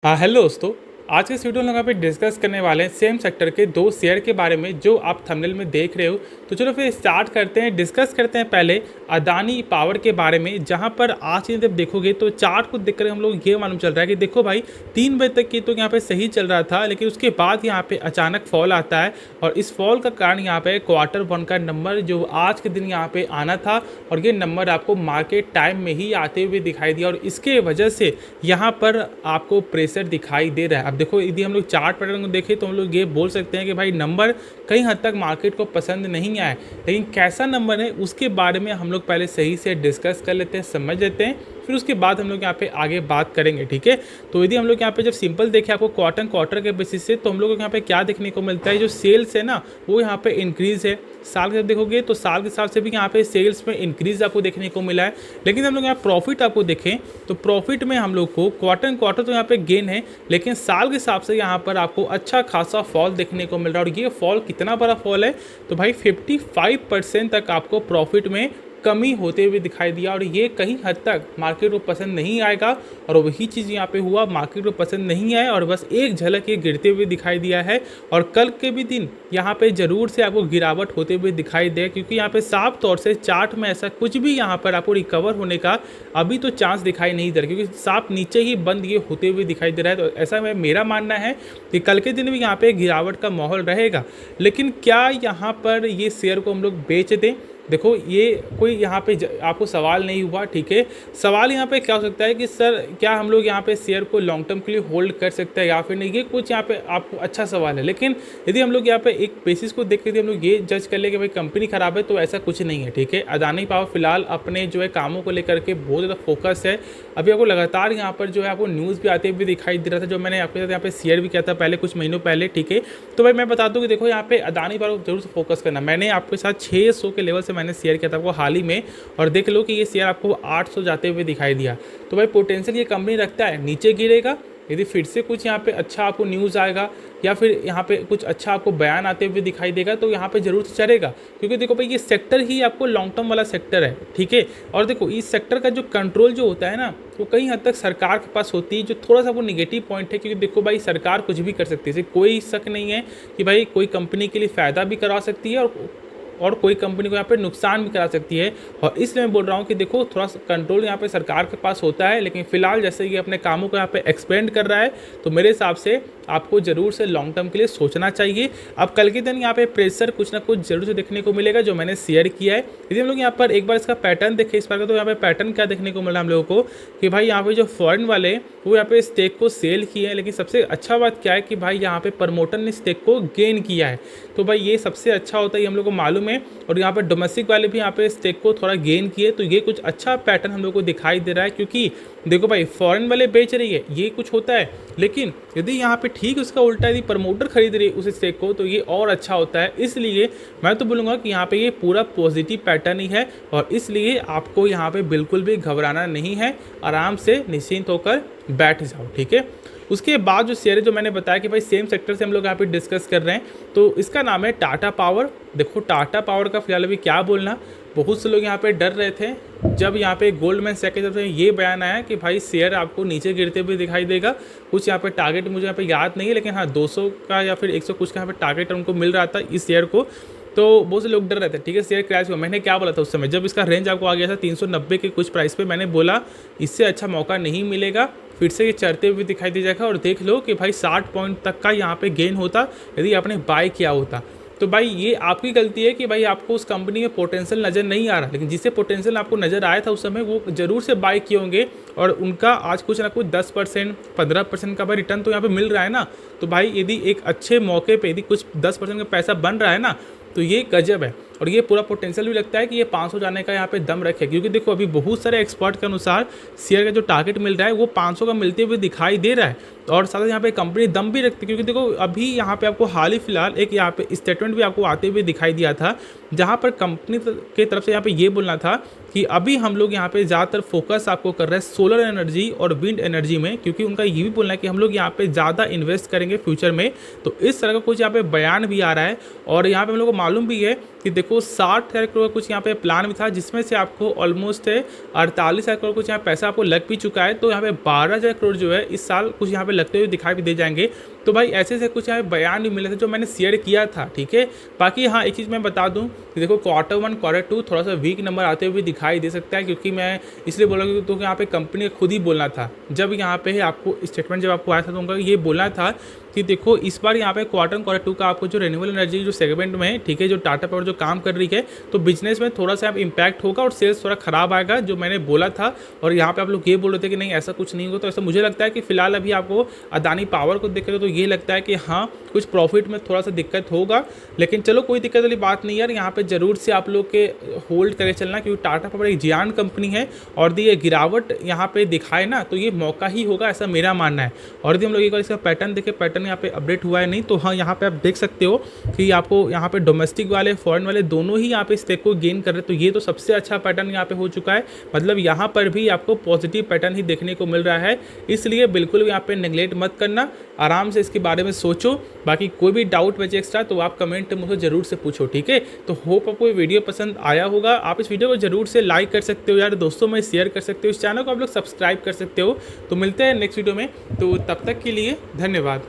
हाँ हेलो दोस्तों। आज के इस वीडियो में हम यहाँ पे डिस्कस करने वाले हैं सेम सेक्टर के दो शेयर के बारे में जो आप थंबनेल में देख रहे हो। तो चलो फिर स्टार्ट करते हैं, डिस्कस करते हैं पहले अदानी पावर के बारे में, जहाँ पर आज की जब देखोगे तो चार्ट को देखकर हम लोग ये मालूम चल रहा है कि देखो भाई 3 बजे तक की तो यहाँ पे सही चल रहा था, लेकिन उसके बाद यहाँ पे अचानक फॉल आता है। और इस फॉल का कारण यहाँ पे Q1 का नंबर जो आज के दिन यहाँ पे आना था, और ये नंबर आपको मार्केट टाइम में ही आते हुए दिखाई दिया, और इसके वजह से यहाँ पर आपको प्रेशर दिखाई दे रहा है। अब देखो यदि हम लोग चार्ट पैटर्न को देखें तो हम लोग ये बोल सकते हैं कि भाई नंबर कई हद तक मार्केट को पसंद नहीं आया, लेकिन कैसा नंबर है उसके बारे में हम लोग पहले सही से डिस्कस कर लेते हैं, समझ लेते हैं, फिर उसके बाद हम लोग यहाँ पे आगे बात करेंगे। ठीक है, तो यदि हम लोग यहाँ पे जब सिंपल देखें आपको क्वार्टर के बेसिस से, तो हम लोग को यहाँ पे क्या देखने को मिलता है, जो सेल्स है ना वो यहाँ पे इंक्रीज है। साल के जब देखोगे तो साल के हिसाब से भी यहाँ पे सेल्स में इंक्रीज आपको देखने को मिला है। लेकिन हम लोग यहाँ प्रॉफिट आपको देखें तो प्रॉफिट में हम लोग को क्वार्टर तो यहाँ पे गेन है, लेकिन साल के हिसाब से यहाँ पर आपको अच्छा खासा फॉल देखने को मिल रहा है। और ये फॉल कितना बड़ा फॉल है, तो भाई 55% तक आपको प्रॉफिट में कमी होते हुए दिखाई दिया, और ये कहीं हद तक मार्केट को पसंद नहीं आएगा। और वही चीज़ यहाँ पे हुआ, मार्केट को पसंद नहीं आया और बस एक झलक ये गिरते हुए दिखाई दिया है। और कल के भी दिन यहाँ पे ज़रूर से आपको गिरावट होते हुए दिखाई दे, क्योंकि यहाँ पे साफ तौर से चार्ट में ऐसा कुछ भी यहाँ पर आपको रिकवर होने का अभी तो चांस दिखाई नहीं दे रहा, क्योंकि साफ नीचे ही बंद ये होते हुए दिखाई दे रहा है। तो ऐसा मेरा मानना है कि कल के दिन भी यहाँ पे गिरावट का माहौल रहेगा। लेकिन क्या यहाँ पर ये शेयर को हम लोग बेच दें? देखो ये कोई यहाँ पे आपको सवाल नहीं हुआ, ठीक है। सवाल यहाँ पे क्या हो सकता है कि सर क्या हम लोग यहाँ पे शेयर को लॉन्ग टर्म के लिए होल्ड कर सकते हैं या फिर नहीं, ये कुछ यहाँ पे आपको अच्छा सवाल है। लेकिन यदि हम लोग यहाँ पे एक बेसिस को देख के हम लोग ये जज कर ले कि भाई कंपनी खराब है, तो ऐसा कुछ नहीं है, ठीक है। अदानी पावर फिलहाल अपने जो है कामों को लेकर के बहुत ज़्यादा फोकस है। अभी आपको लगातार यहाँ पर जो है आपको न्यूज़ भी आते हुए दिखाई दे रहा था, जो मैंने आपके साथ यहाँ पे शेयर भी किया था पहले कुछ महीनों पहले, ठीक है। तो भाई मैं बता दूँ कि देखो यहाँ पे अदानी पावर जरूर से फोकस करना। मैंने आपके साथ 600 के लेवल से मैंने शेयर किया था आपको हाल ही में, और देख लो कि ये शेयर आपको 800 जाते हुए दिखाई दिया। तो भाई पोटेंशियल ये कंपनी रखता है, नीचे गिरेगा, यदि फिर से कुछ यहाँ पे अच्छा आपको न्यूज़ आएगा या फिर यहाँ पे कुछ अच्छा आपको बयान आते हुए दिखाई देगा, तो यहाँ पे जरूर से चढ़ेगा। क्योंकि देखो भाई ये सेक्टर ही आपको लॉन्ग टर्म वाला सेक्टर है, ठीक है। और देखो इस सेक्टर का जो कंट्रोल जो होता है ना, वो कई हद तक सरकार के पास होती है, जो थोड़ा सा वो निगेटिव पॉइंट है। क्योंकि देखो भाई सरकार कुछ भी कर सकती है, इसे कोई शक नहीं है कि भाई कोई कंपनी के लिए फ़ायदा भी करवा सकती है और कोई कंपनी को यहाँ पे नुकसान भी करा सकती है। और इसलिए मैं बोल रहा हूँ कि देखो थोड़ा सा कंट्रोल यहाँ पे सरकार के पास होता है, लेकिन फिलहाल जैसे ये अपने कामों को यहाँ पे एक्सपेंड कर रहा है, तो मेरे हिसाब से आपको जरूर से लॉन्ग टर्म के लिए सोचना चाहिए। अब कल के दिन यहाँ पे प्रेशर कुछ ना कुछ जरूर से देखने को मिलेगा, जो मैंने शेयर किया है। यदि हम लोग यहाँ पर एक बार इसका पैटर्न देखें इस बार का, तो यहाँ पे पैटर्न क्या देखने को मिला हम लोगों को कि भाई यहाँ पे जो फॉरेन वाले वो यहाँ पे स्टेक को सेल किए हैं, लेकिन सबसे अच्छा बात क्या है कि भाई यहाँ पे प्रमोटर ने स्टेक को गेन किया है। तो भाई ये सबसे अच्छा होता है, ये हम लोग को मालूम है। और यहाँ पे डोमेस्टिक वाले भी यहाँ पे स्टेक को थोड़ा गेन किए, तो ये कुछ अच्छा पैटर्न हम लोग को दिखाई दे रहा है। क्योंकि देखो भाई फॉरेन वाले बेच रही है, ये कुछ होता है, लेकिन यदि यहाँ पे ठीक उसका उल्टा यदि प्रमोटर खरीद रही है उस स्टेक को, तो ये और अच्छा होता है। इसलिए मैं तो बोलूँगा कि यहाँ पे ये पूरा पॉजिटिव पैटर्न ही है, और इसलिए आपको यहाँ पे बिल्कुल भी घबराना नहीं है, आराम से निश्चिंत होकर बैठ जाओ, ठीक है। उसके बाद जो शेयर है जो मैंने बताया कि भाई सेम सेक्टर से हम लोग यहाँ पे डिस्कस कर रहे हैं, तो इसका नाम है टाटा पावर। देखो टाटा पावर का फिलहाल अभी क्या बोलना, बहुत से लोग यहाँ पे डर रहे थे जब यहाँ पे गोल्डमैन सैक्स की तरफ से ये बयान आया कि भाई शेयर आपको नीचे गिरते हुए दिखाई देगा। कुछ यहाँ पे टारगेट मुझे यहाँ पे याद नहीं है, लेकिन हाँ 200 का या फिर 100 कुछ का यहाँ पे टारगेट उनको मिल रहा था इस शेयर को। तो बहुत से लोग डर रहे थे, ठीक है। शेयर क्रैश हुआ, मैंने क्या बोला था उस समय जब इसका रेंज आपको आ गया था 390 के कुछ प्राइस पे, मैंने बोला इससे अच्छा मौका नहीं मिलेगा, फिर से ये चढ़ते हुए दिखाई दे जाएगा। और देख लो कि भाई 60 पॉइंट तक का यहाँ पे गेन होता यदि आपने बाय किया होता। तो भाई ये आपकी गलती है कि भाई आपको उस कंपनी में पोटेंशियल नज़र नहीं आ रहा, लेकिन जिससे पोटेंशियल आपको नज़र आया था उस समय वो ज़रूर से बाय किए होंगे, और उनका आज कुछ ना कुछ 10% 15% का भाई रिटर्न तो यहाँ पे मिल रहा है ना। तो भाई यदि एक अच्छे मौके पे यदि कुछ 10% का पैसा बन रहा है ना, तो ये गजब है। और ये पूरा पोटेंशियल भी लगता है कि ये 500 जाने का यहाँ पे दम रखे, क्योंकि देखो अभी बहुत सारे एक्सपर्ट के अनुसार शेयर का जो टारगेट मिल रहा है वो 500 का मिलते हुए दिखाई दे रहा है। और साथ ही यहाँ पे कंपनी दम भी रखती है, क्योंकि देखो अभी यहाँ पे आपको हाल ही फिलहाल एक यहाँ पे स्टेटमेंट भी आपको आते हुए दिखाई दिया था, जहाँ पर कंपनी की तरफ से यहाँ पे ये बोलना था कि अभी हम लोग यहाँ पे ज़्यादातर फोकस आपको कर रहे हैं सोलर एनर्जी और विंड एनर्जी में, क्योंकि उनका ये भी बोलना है कि हम लोग यहाँ पे ज़्यादा इन्वेस्ट करेंगे फ्यूचर में। तो इस तरह का कुछ यहाँ पे बयान भी आ रहा है और यहाँ पे हम लोग को मालूम भी है कि देखो 60,000 करोड़ का कुछ यहाँ पे प्लान भी था, जिसमें से आपको ऑलमोस्ट 48,000 करोड़ कुछ यहाँ पैसा आपको लग भी चुका है। तो यहाँ पे 12,000 करोड़ जो है इस साल कुछ यहाँ पे लगते हुए दिखाई भी दे जाएंगे। तो भाई ऐसे से कुछ यहाँ पे बयान भी मिले थे जो मैंने शेयर किया था, ठीक है। बाकी हाँ, एक चीज़ मैं बता दूं कि देखो Q1 Q2 थोड़ा सा वीक नंबर आते हुए दिखाई दे सकता है, क्योंकि मैं इसलिए बोला कि तो यहाँ पे कंपनी खुद ही बोलना था। जब यहाँ पे आपको स्टेटमेंट जब आपको आया था तो उनका ये बोलना था कि देखो इस बार यहाँ पे Q2 का आपको जो रिन्यूएबल एनर्जी जो सेगमेंट में है, ठीक है, जो टाटा पावर जो काम कर रही है, तो बिजनेस में थोड़ा सा आप इम्पैक्ट होगा और सेल्स थोड़ा खराब आएगा, जो मैंने बोला था। और यहाँ पे आप लोग ये बोल रहे थे कि नहीं ऐसा कुछ नहीं होगा। तो ऐसा मुझे लगता है कि फिलहाल अभी आपको अदानी पावर को देख रहे हो तो ये लगता है कि हाँ कुछ प्रॉफिट में थोड़ा सा दिक्कत होगा, लेकिन चलो कोई दिक्कत वाली बात नहीं यार। यहाँ पे जरूर से आप लोग के होल्ड करके चलना, क्योंकि टाटा पावर एक जियान कंपनी है और ये गिरावट यहाँ पे दिखाए ना तो ये मौका ही होगा, ऐसा मेरा मानना है। और यदि हम लोग एक बार इसका पैटर्न देखें, पैटर्न यहाँ पे अपडेट हुआ है नहीं, तो हाँ यहाँ पे आप देख सकते हो कि आपको यहाँ पे डोमेस्टिक वाले फॉरेन वाले दोनों ही यहाँ पे स्टेक को गेन कर रहे हैं। तो ये तो सबसे अच्छा पैटर्न यहाँ पे हो चुका है, मतलब यहाँ पर भी आपको पॉजिटिव पैटर्न ही देखने को मिल रहा है। इसलिए बिल्कुल भी यहाँ पे नेगलेक्ट मत करना, आराम से इसके बारे में सोचो। बाकी कोई भी डाउट बचे एक्स्ट्रा तो आप कमेंट मुझे जरूर से पूछो, ठीक है। तो होप आपको ये वीडियो पसंद आया होगा। आप इस वीडियो को जरूर से लाइक कर सकते हो यार, दोस्तों में शेयर कर सकते हो, इस चैनल को आप लोग सब्सक्राइब कर सकते हो। तो मिलते हैं नेक्स्ट वीडियो में, तो तब तक के लिए धन्यवाद।